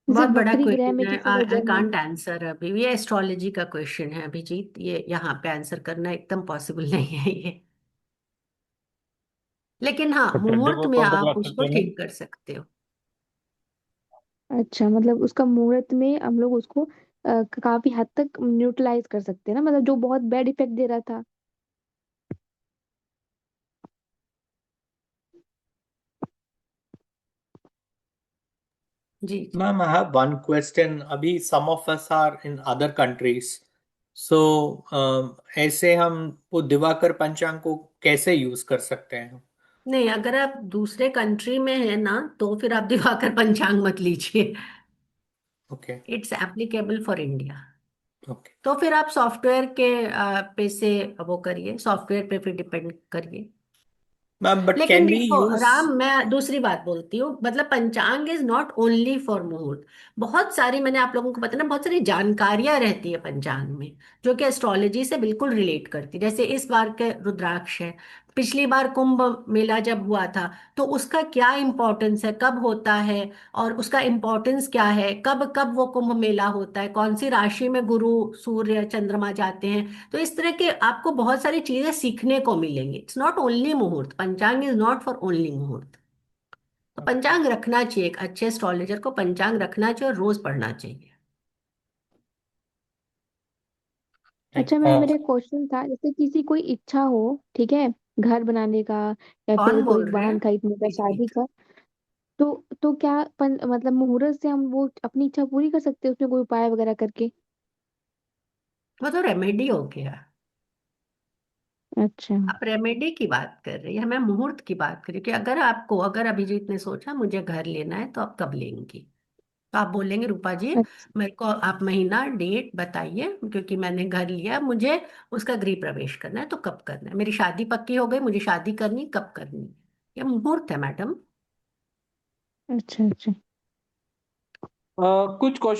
जैसे बहुत बड़ा वक्री ग्रह क्वेश्चन में है। किसी का आई जन्म। कांट आंसर अभी। ये एस्ट्रोलॉजी का क्वेश्चन है अभिजीत, ये यहाँ पे आंसर करना एकदम पॉसिबल नहीं है ये। लेकिन हाँ, सैटरडे मुहूर्त को में कौन सा आप क्लास उसको करते हैं मैम? ठीक कर सकते हो। अच्छा, मतलब उसका मुहूर्त में हम लोग उसको काफी हद तक न्यूट्रलाइज कर सकते हैं ना, मतलब जो बहुत बैड इफेक्ट दे रहा था। जी जी। Ma'am, I have one question. अभी some of us are in other countries. So, ऐसे हम वो दिवाकर पंचांग को कैसे यूज कर सकते हैं? नहीं, अगर आप दूसरे कंट्री में है ना, तो फिर आप दिवाकर पंचांग मत लीजिए। Okay. It's applicable for India. Okay तो फिर आप सॉफ्टवेयर के पे से वो करिए, सॉफ्टवेयर पे फिर डिपेंड करिए। मैम, बट लेकिन कैन वी देखो यूज? राम, मैं दूसरी बात बोलती हूँ, मतलब पंचांग इज नॉट ओनली फॉर मुहूर्त। बहुत सारी, मैंने आप लोगों को पता ना, बहुत सारी जानकारियां रहती है पंचांग में, जो कि एस्ट्रोलॉजी से बिल्कुल रिलेट करती है। जैसे इस बार के रुद्राक्ष है, पिछली बार कुंभ मेला जब हुआ था, तो उसका क्या इम्पोर्टेंस है, कब होता है, और उसका इम्पोर्टेंस क्या है, कब कब वो कुंभ मेला होता है, कौन सी राशि में गुरु सूर्य चंद्रमा जाते हैं। तो इस तरह के आपको बहुत सारी चीजें सीखने को मिलेंगी। इट्स नॉट ओनली मुहूर्त, पंचांग इज नॉट फॉर ओनली मुहूर्त। तो पंचांग रखना चाहिए, एक अच्छे एस्ट्रोलॉजर को पंचांग रखना चाहिए और रोज पढ़ना चाहिए। अच्छा मैम, मेरा क्वेश्चन था, जैसे किसी कोई इच्छा हो, ठीक है, घर बनाने का या फिर कौन कोई बोल रहे हैं? वाहन खरीदने का, शादी का, तो क्या मतलब मुहूर्त से हम वो अपनी इच्छा पूरी कर सकते हैं, उसमें कोई उपाय वगैरह करके? वो तो रेमेडी हो गया। अच्छा। आप रेमेडी की बात कर रही है, मैं मुहूर्त की बात कर रही हूँ कि अगर आपको, अगर अभिजीत ने सोचा मुझे घर लेना है, तो आप कब लेंगी। तो आप बोलेंगे रूपा जी, अच्छा। मेरे को आप महीना डेट बताइए, क्योंकि मैंने घर लिया, मुझे उसका गृह प्रवेश करना है, तो कब करना है। मेरी शादी पक्की हो गई, मुझे शादी करनी, कब करनी है। ये मुहूर्त है मैडम। अच्छा अच्छा कुछ क्वेश्चन